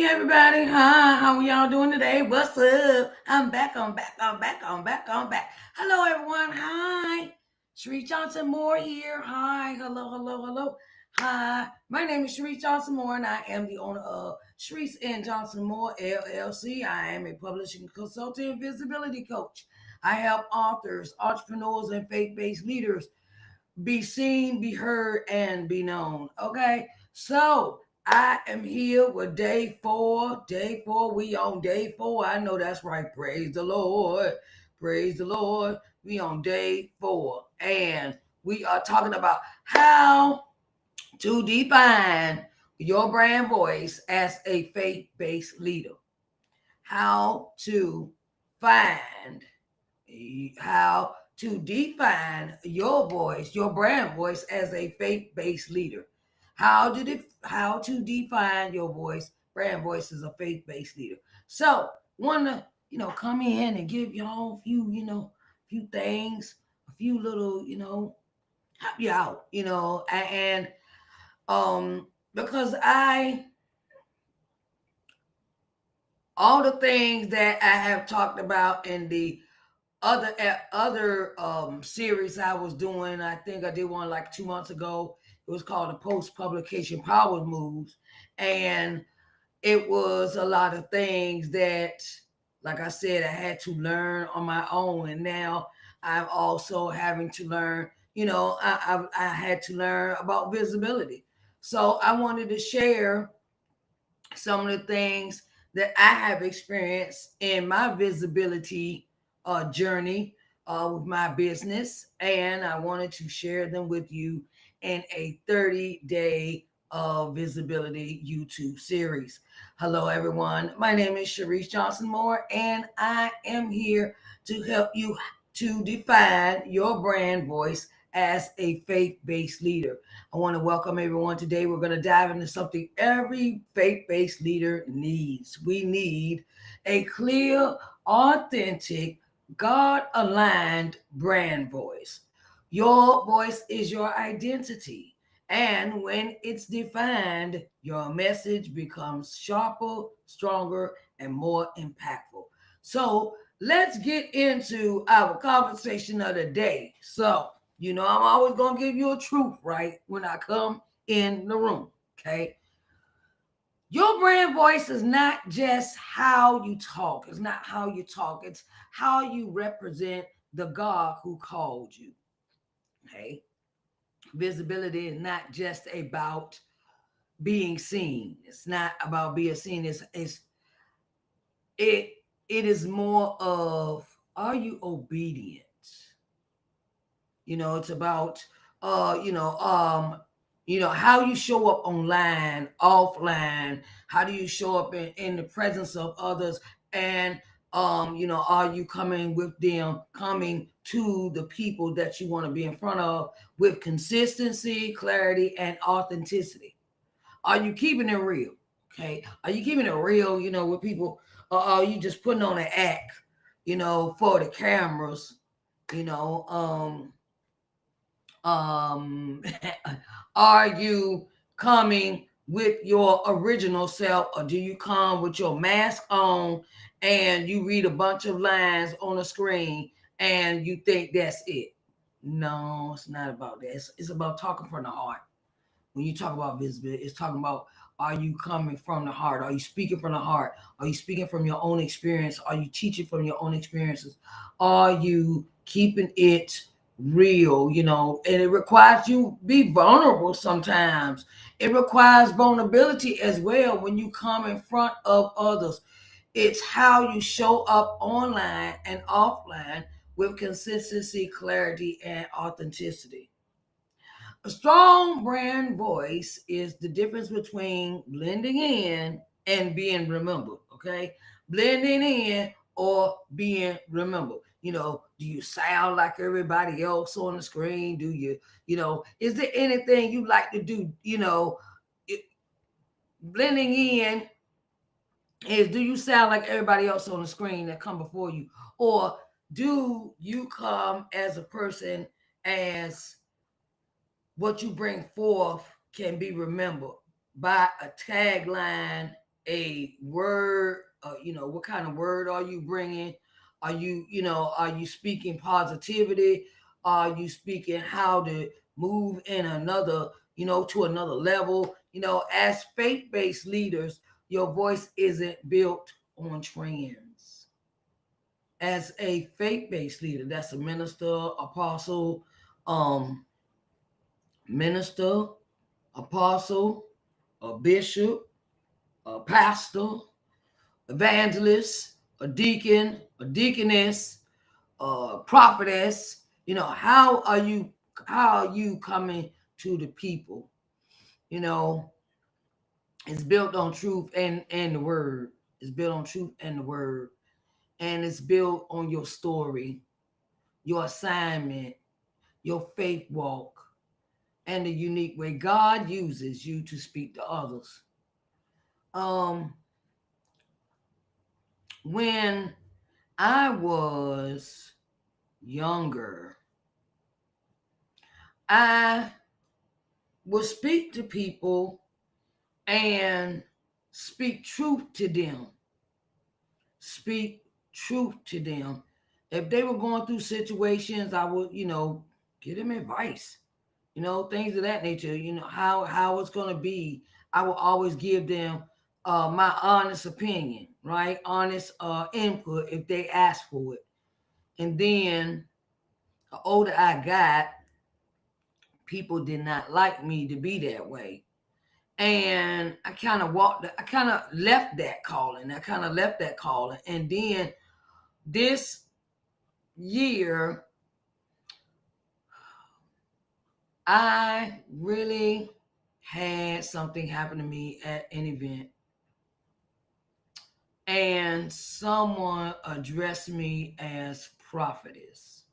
everybody. Hi, how are y'all doing today? What's up? I'm back. Hello, everyone. Hi. Sharise Johnson Moore here. Hi. Hello. Hi. My name is Sharise Johnson Moore, and I am the owner of Sharise and Johnson Moore LLC. I am a publishing consultant and visibility coach. I help authors, entrepreneurs, and faith-based leaders be seen, be heard, and be known. Okay, so I am here with day four. Day four, we on day four. I know that's right. Praise the Lord. Praise the Lord. We on day four, and we are talking about how to define your brand voice as a faith-based leader. How to find how to define your voice, your brand voice as a faith-based leader. How to define your voice, brand voice as a faith-based leader. So, want to come in and give y'all a few few things, a few little help you out, and because I all the things that I have talked about in the other series I was doing. I think I did one like 2 months ago. It was called the Post Publication Power Moves, and it was a lot of things that, like I said, I had to learn on my own, and now I'm also having to learn. I had to learn about visibility. So I wanted to share some of the things that I have experienced in my visibility journey with my business, and I wanted to share them with you in a 30-day visibility YouTube series. Hello, everyone. My name is Sharise Johnson Moore, and I am here to help you to define your brand voice as a faith-based leader. I want to welcome everyone today. We're going to dive into something every faith based leader needs. We need a clear, authentic, God aligned brand voice. Your voice is your identity. And when it's defined, your message becomes sharper, stronger, and more impactful. So let's get into our conversation of the day. So, I'm always going to give you a truth, right? When I come in the room, okay? Your brand voice is not just how you talk. It's not how you talk. It's how you represent the God who called you, okay? Visibility is not just about being seen. It's not about being seen. It it is more of, are you obedient? It's about how you show up online, offline. How do you show up in the presence of others? And are you coming to the people that you want to be in front of with consistency, clarity, and authenticity? Are you keeping it real? Okay. Are you keeping it real, with people? Or are you just putting on an act, for the cameras? You know, um, are you coming with your original self, or do you come with your mask on and you read a bunch of lines on a screen and you think that's it? No, it's not about that. It's about talking from the heart. When you talk about visibility, it's talking about, are you coming from the heart? Are you speaking from the heart? Are you speaking from your own experience? Are you teaching from your own experiences? Are you keeping it real? And it requires you be vulnerable sometimes. It requires vulnerability as well when you come in front of others. It's how you show up online and offline with consistency, clarity, and authenticity. A strong brand voice is the difference between blending in and being remembered. Okay, blending in or being remembered. Do you sound like everybody else on the screen? Do is there anything you like to do? It, blending in is, do you sound like everybody else on the screen that come before you? Or do you come as a person, as what you bring forth can be remembered by a tagline, a word, what kind of word are you bringing? Are you speaking positivity? Are you speaking how to move in another, to another level? As faith-based leaders, your voice isn't built on trends. As a faith-based leader, that's a minister, apostle, um, minister, apostle, a bishop, a pastor, evangelist, a deacon, a deaconess, a prophetess. How are you coming to the people? You know, it's built on truth and the word. It's built on truth and the word. And it's built on your story, your assignment, your faith walk, and the unique way God uses you to speak to others. Um, when I was younger, I would speak to people and speak truth to them. Speak truth to them. If they were going through situations, I would, give them advice, things of that nature, how it's going to be. I will always give them my honest opinion, right? Honest input if they ask for it. And then the older I got, people did not like me to be that way. And I kind of left that calling. And then this year, I really had something happen to me at an event. And someone addressed me as prophetess.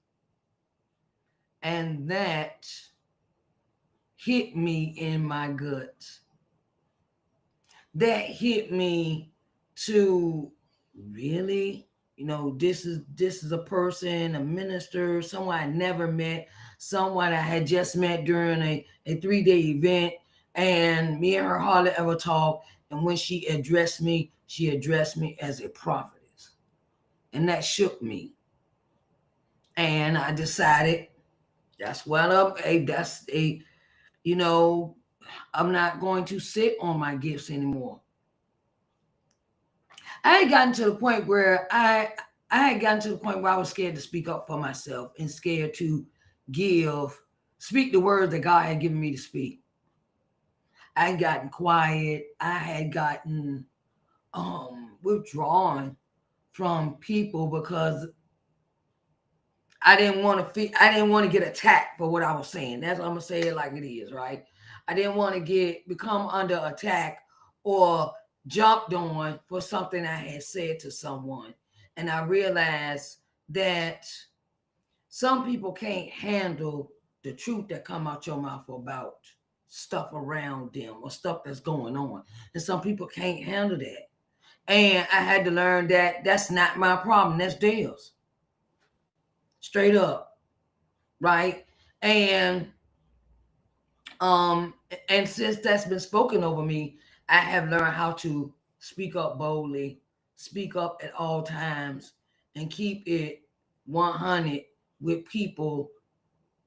And that hit me in my guts. That hit me to really, this is a person, a minister, someone I never met, someone I had just met during a 3-day event, and me and her hardly ever talked. And when she addressed me as a prophetess. And that shook me. And I decided that's what you know, I'm not going to sit on my gifts anymore. I had gotten to the point where I was scared to speak up for myself and scared to speak the words that God had given me to speak. I had gotten quiet. I had gotten withdrawn from people because I didn't want to get attacked for what I was saying. That's I'm gonna say it like it is, right? I didn't want to become under attack or jumped on for something I had said to someone. And I realized that some people can't handle the truth that come out your mouth about stuff around them or stuff that's going on. And some people can't handle that. And I had to learn that that's not my problem. That's theirs. Straight up. Right? And um and since that's been spoken over me, I have learned how to speak up boldly, speak up at all times, and keep it 100 with people,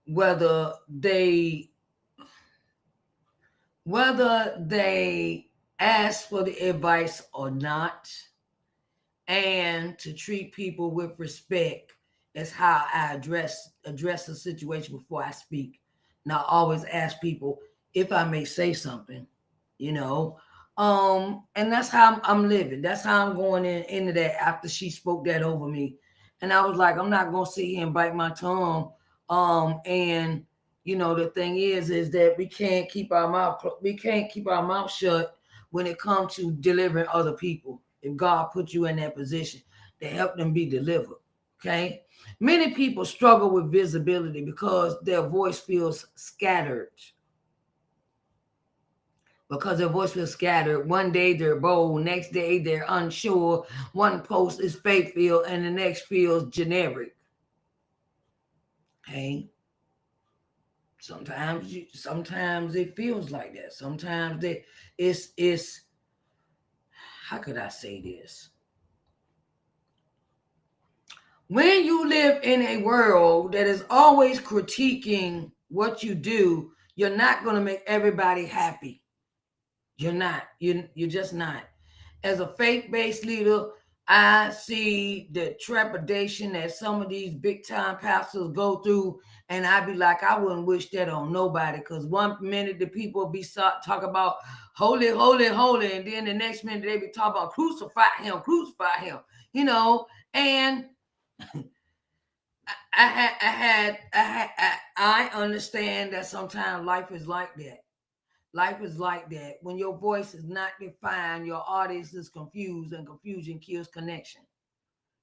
whether they whether they ask for the advice or not, and to treat people with respect is how I address the situation before I speak. Now I always ask people if I may say something, you know. And that's how I'm living. That's how I'm going into that after she spoke that over me. And I was like, I'm not gonna sit here and bite my tongue. And the thing is that we can't keep our mouth shut when it comes to delivering other people. If God put you in that position to help them be delivered. Okay. Many people struggle with visibility because their voice feels scattered. Because their voice feels scattered. One day they're bold, next day they're unsure. One post is faith-filled and the next feels generic. Okay. Sometimes it feels like that. Sometimes it's how could I say this? When you live in a world that is always critiquing what you do, you're not going to make everybody happy. You're not. You're just not. As a faith-based leader, I see the trepidation that some of these big-time pastors go through, and I be like, I wouldn't wish that on nobody. Because one minute the people be talk about holy, holy, holy, and then the next minute they be talking about crucify him, crucify him. You know, and I understand that sometimes life is like that. Life is like that. When your voice is not defined, your audience is confused, and confusion kills connection.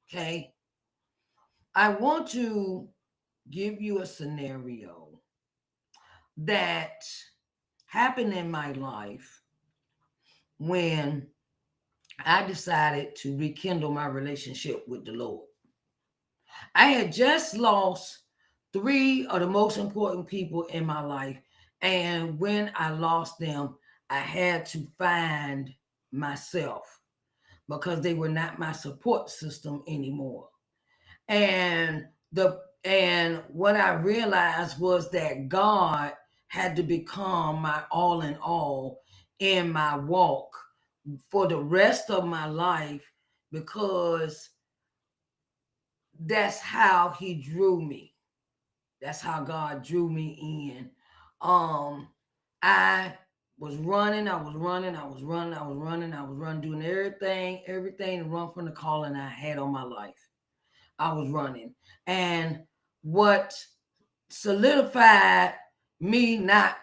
Okay. I want to give you a scenario that happened in my life when I decided to rekindle my relationship with the Lord. I had just lost three of the most important people in my life. And when I lost them, I had to find myself because they were not my support system anymore. And what I realized was that God had to become my all in all in my walk for the rest of my life, because that's how he drew me. That's how God drew me in. I was running, I was running, I was running, I was running, I was running, doing everything to run from the calling I had on my life. I was running. And what solidified me not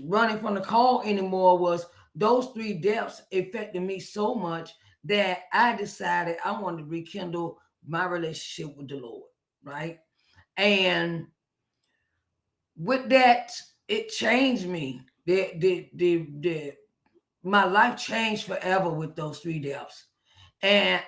running from the call anymore was those three deaths affected me so much that I decided I wanted to rekindle my relationship with the Lord, right? And with that, it changed me. My life changed forever with those three deaths. And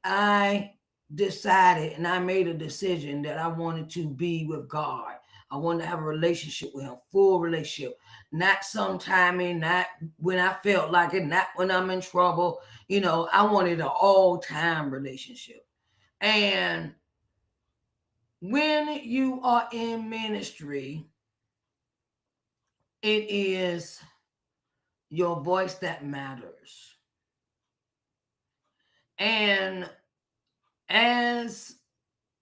I decided, and I made a decision that I wanted to be with God. I wanted to have a relationship with him, full relationship. Not sometime, not when I felt like it, not when I'm in trouble. I wanted an all-time relationship. And when you are in ministry, it is your voice that matters. And as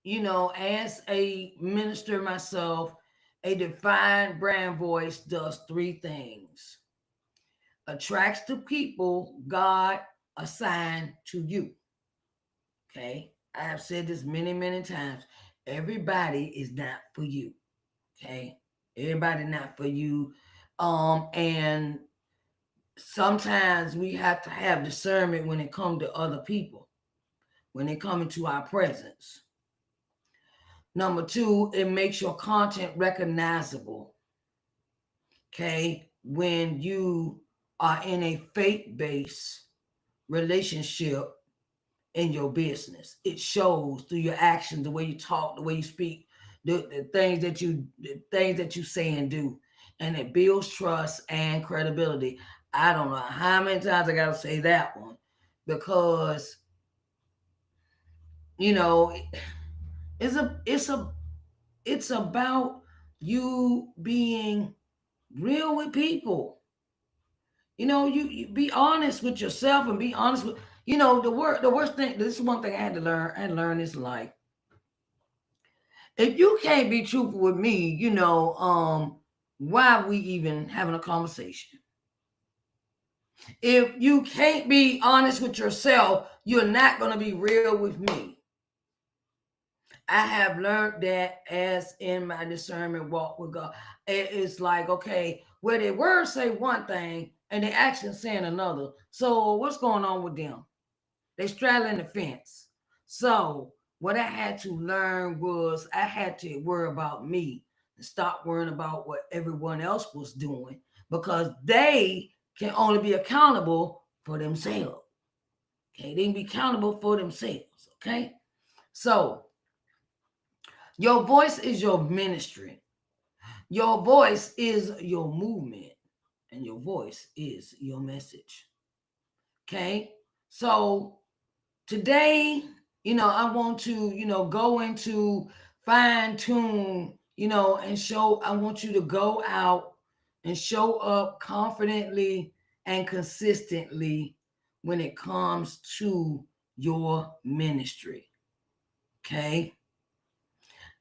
as a minister myself, a defined brand voice does three things: attracts the people God assigned to you. Okay. I have said this many, many times. Everybody is not for you. Okay. Everybody not for you. And sometimes we have to have discernment when it comes to other people, when they come into our presence. Number two, it makes your content recognizable. Okay. When you are in a faith-based relationship in your business, it shows through your actions, the way you talk, the way you speak, the things that you say and do. And it builds trust and credibility. I don't know how many times I gotta say that one, because you know it's a it's a it's about you being real with people. You be honest with yourself and be honest with the worst thing. This is one thing I had to learn. I had to learn this in life. If you can't be truthful with me, why are we even having a conversation? If you can't be honest with yourself, you're not going to be real with me. I have learned that as in my discernment walk with God. It's like, okay, where their words say one thing and their actions saying another. So what's going on with them? They straddling the fence. So what I had to learn was I had to worry about me and stop worrying about what everyone else was doing, because they can only be accountable for themselves. Okay, they can be accountable for themselves. Okay, so your voice is your ministry. Your voice is your movement, and your voice is your message. Okay, So today, I want to, go into fine tune, and show, I want you to go out and show up confidently and consistently when it comes to your ministry. Okay.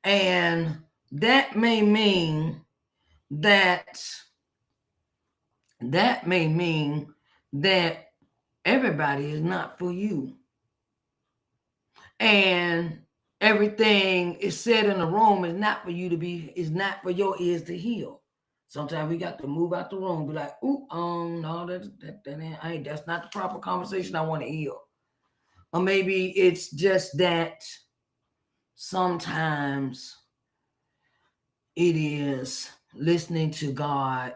And that may mean that, that may mean that everybody is not for you. And everything is said in the room is not for you to be, is not for your ears to hear. Sometimes we got to move out the room, be like, ooh, no, ain't, that's not the proper conversation I want to hear. Or maybe it's just that sometimes it is listening to God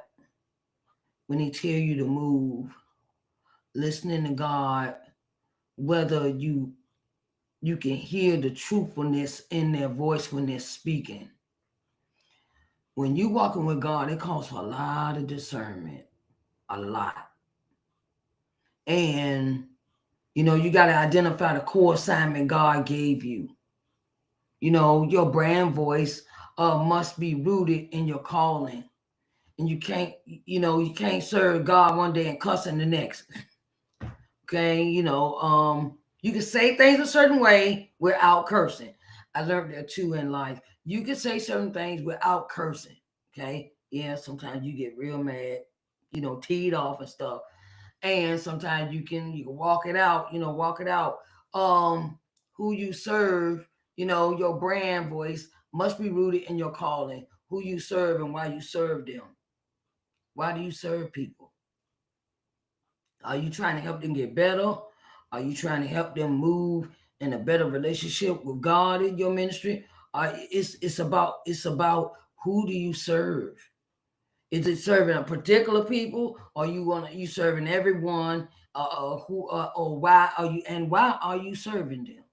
when He tell you to move, listening to God, whether you can hear the truthfulness in their voice when they're speaking. When you walking with God, it calls for a lot of discernment, a lot. And you got to identify the core assignment God gave you. Your brand voice must be rooted in your calling, and you can't serve God one day and cuss in the next. Okay, you can say things a certain way without cursing. I learned that too in life. You can say certain things without cursing. Okay, yeah, sometimes you get real mad, teed off and stuff, and sometimes you can walk it out. Walk it out. Um, who you serve, your brand voice must be rooted in your calling. Who you serve and why you serve them. Why do you serve people? Are you trying to help them get better? Are you trying to help them move in a better relationship with God in your ministry? It's about who do you serve? Is it serving a particular people, or you serving everyone? Who or why are you serving them?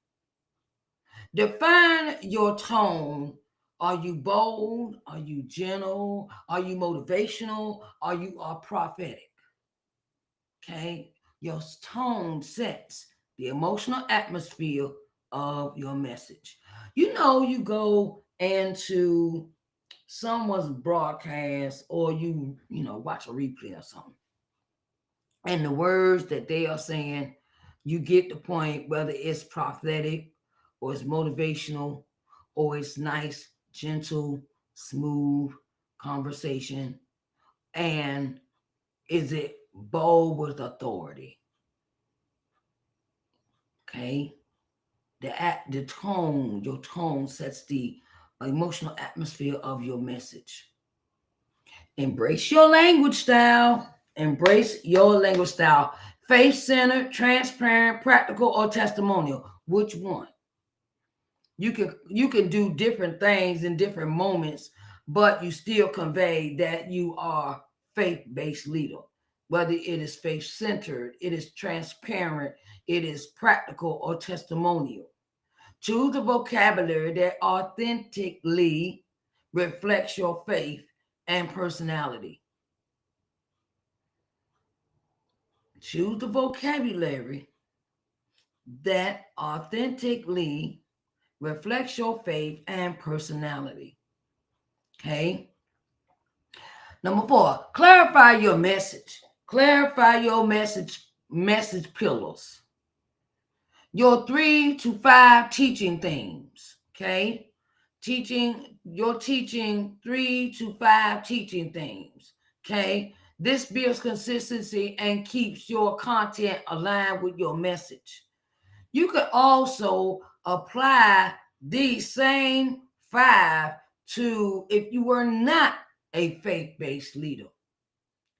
Define your tone. Are you bold? Are you gentle? Are you motivational? Are you prophetic? Okay, your tone sets the emotional atmosphere of your message. You go into someone's broadcast, or watch a replay or something, and the words that they are saying, you get the point, whether it's prophetic or it's motivational or it's nice, gentle, smooth conversation. And is it bold with authority? Okay. The tone, your tone sets the emotional atmosphere of your message. Embrace your language style. Embrace your language style. Faith-centered, transparent, practical, or testimonial. Which one? You can do different things in different moments, but you still convey that you are faith-based leader. Whether it is faith-centered, it is transparent, it is practical, or testimonial. Choose a vocabulary that authentically reflects your faith and personality. Choose the vocabulary that authentically reflects your faith and personality. Okay. Number 4, clarify your message. Clarify your message pillars. Your 3 to 5 teaching themes. Okay. You're teaching 3 to 5 teaching themes. Okay. This builds consistency and keeps your content aligned with your message. You could also apply these same 5 to if you were not a faith-based leader.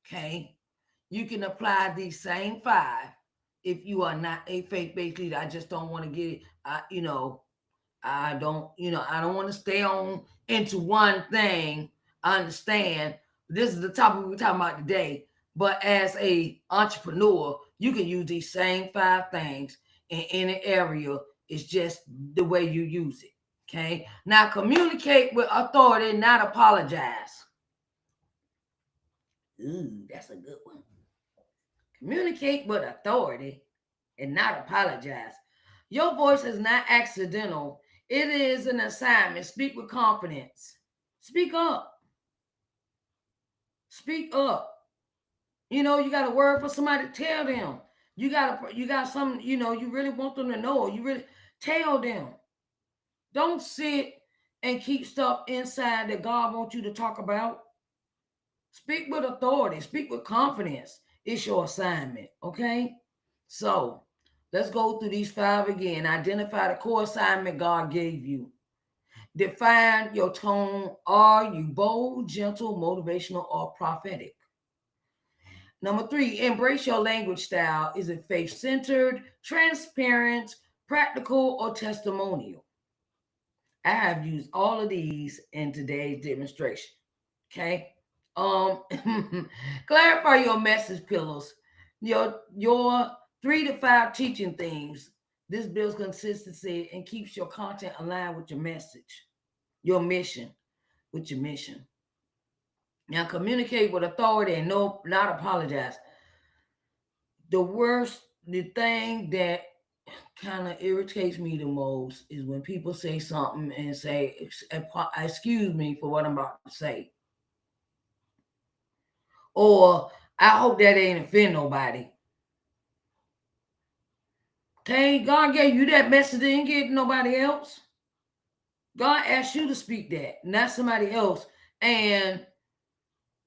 Okay. You can apply these same 5 if you are not a faith-based leader. I just don't want to get it. I don't want to stay on into one thing. I understand this is the topic we're talking about today. But as a entrepreneur, you can use these same 5 things in any area. It's just the way you use it. Okay. Now communicate with authority, not apologize. Ooh, that's a good one. Communicate with authority, and not apologize. Your voice is not accidental. It is an assignment. Speak with confidence. Speak up. Speak up. You got a word for somebody, tell them. You got something, you really want them to know. You really tell them. Don't sit and keep stuff inside that God wants you to talk about. Speak with authority, speak with confidence. It's your assignment, okay? So let's go through these five again. Identify the core assignment God gave you. Define your tone. Are you bold, gentle, motivational, or prophetic? Number three, embrace your language style. Is it faith centered, transparent, practical, or testimonial? I have used all of these in today's demonstration. Okay. Um, clarify your message pillars. Your 3 to 5 teaching themes. This builds consistency and keeps your content aligned with your message, your mission, with your mission. Now communicate with authority and no, not apologize. The thing that kind of irritates me the most is when people say something and say, "Excuse me for what I'm about to say," or "I hope that ain't offend nobody." Okay, God gave you that message, didn't give nobody else. God asked you to speak that, not somebody else. And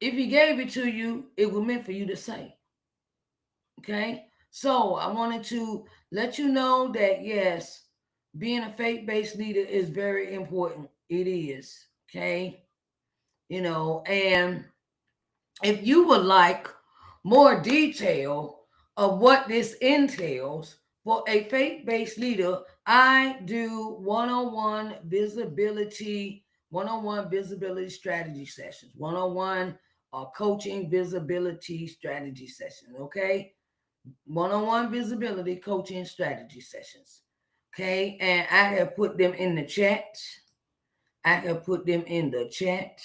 if He gave it to you, it was meant for you to say. Okay, so I wanted to let you know that yes, being a faith-based leader is very important. It is. Okay, and if you would like more detail of what this entails for a faith-based leader, I do one-on-one visibility strategy sessions, one-on-one coaching visibility strategy sessions. Okay, one-on-one visibility coaching strategy sessions. Okay, and I have put them in the chat. I have put them in the chat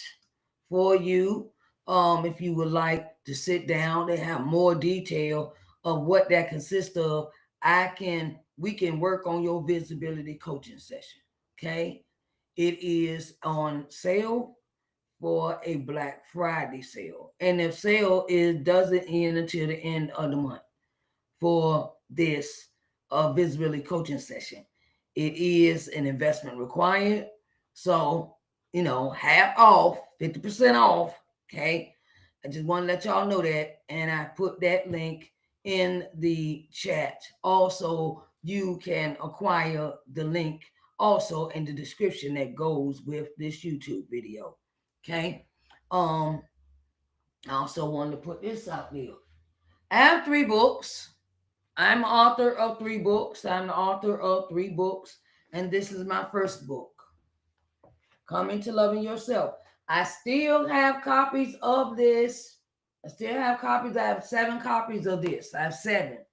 for you. If you would like to sit down and have more detail of what that consists of, we can work on your visibility coaching session. Okay. It is on sale for a Black Friday sale. And the sale doesn't end until the end of the month for this visibility coaching session. It is an investment required. So, half off, 50% off. Okay. I just want to let y'all know that. And I put that link in the chat. Also, you can acquire the link also in the description that goes with this YouTube video. Okay. I also wanted to put this out there. I have 3 books. I'm author of 3 books. I'm the author of 3 books, and this is my first book, Coming to Loving Yourself. I still have copies of this. I still have copies. I have 7 copies of this. I have 7.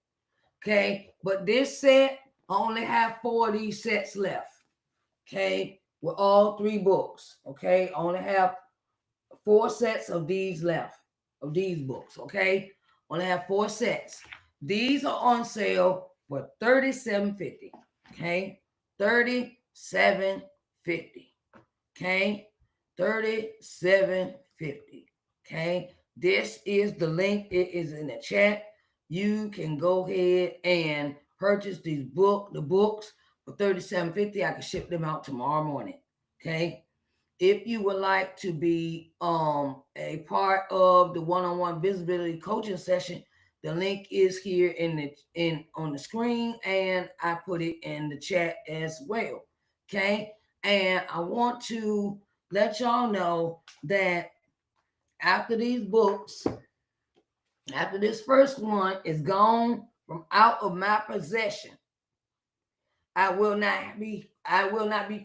Okay, but this set, I only have 4 of these sets left. Okay, with all 3 books. Okay, I only have 4 sets of these left, of these books. Okay, only have 4 sets. These are on sale for $37.50. Okay, $37.50. Okay, $37.50. Okay, this is the link. It is in the chat. You can go ahead and purchase the books for $37.50. I can ship them out tomorrow morning. Okay. If you would like to be a part of the one-on-one visibility coaching session, the link is here on the screen, and I put it in the chat as well. Okay, and I want to let y'all know that after these books, after this first one is gone from out of my possession, I will not be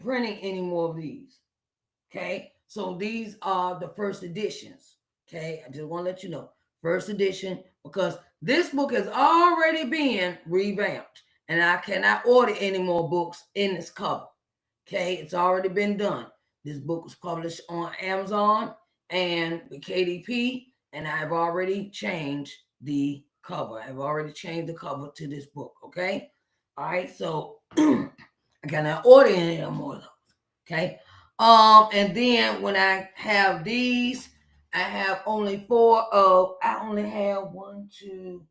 printing any more of these. Okay, so these are the first editions. Okay, I just want to let you know, first edition, because this book has already been revamped, and I cannot order any more books in this cover. Okay, it's already been done. This book was published on Amazon and with KDP, and I have already changed the cover. I've already changed the cover to this book. Okay. All right. So I got an order in there more of those. Okay. And then when I have these, I have only four of. I only have one, two,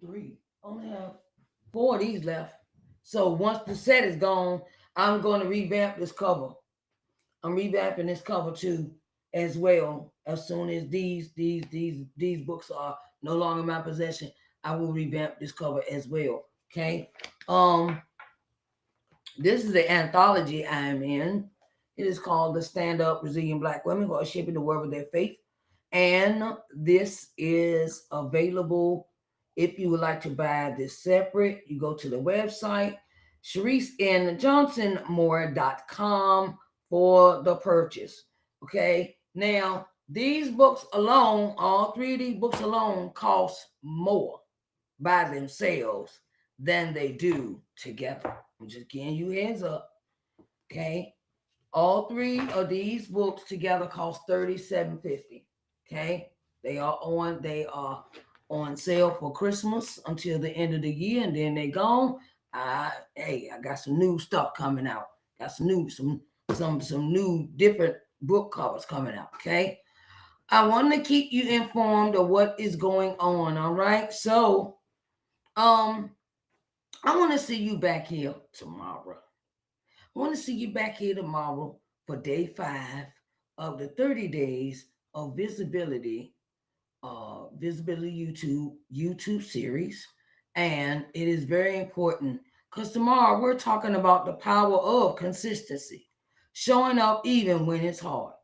three. Only have four of these left. So once the set is gone, I'm going to revamp this cover. I'm revamping this cover too, as well. As soon as these books are no longer in my possession, I will revamp this cover as well. Okay. Um, this is the anthology I'm in. It is called The Stand Up Resilient Black Women Who Are Shaping the World with Their Faith. And this is available. If you would like to buy this separate, you go to the website, ShariceNJohnsonMoore.com for the purchase. Okay. Now, these books alone, all three of these books alone, cost more by themselves than they do together. I'm just giving you heads up. Okay. All three of these books together cost $37.50. Okay. They are on sale for Christmas until the end of the year, and then they gone. I got some new stuff coming out. Got some new different book covers coming out. Okay. I want to keep you informed of what is going on. All right. So I want to see you back here tomorrow. I want to see you back here tomorrow for day 5 of the 30 days of visibility YouTube series. And it is very important because tomorrow we're talking about the power of consistency, showing up even when it's hard.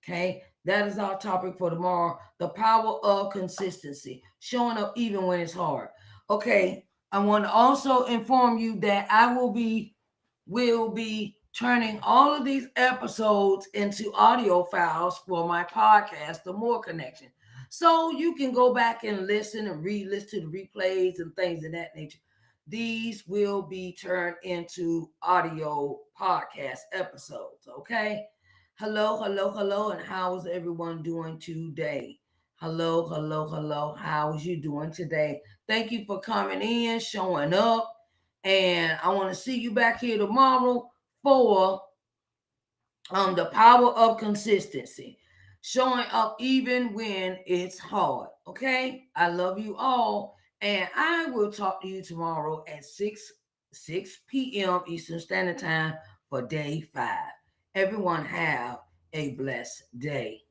Okay, that is our topic for tomorrow, the power of consistency, showing up even when it's hard. Okay, I want to also inform you that I will be turning all of these episodes into audio files for my podcast, The More Connection. So you can go back and listen and re-listen to the replays and things of that nature. These will be turned into audio podcast episodes. Okay. Hello, hello, hello, and how is everyone doing today? Hello, hello, hello. How is you doing today? Thank you for coming in, showing up, and I want to see you back here tomorrow for the power of consistency, showing up even when it's hard. Okay, I love you all, and I will talk to you tomorrow at 6 p.m. Eastern Standard Time for day 5. Everyone have a blessed day.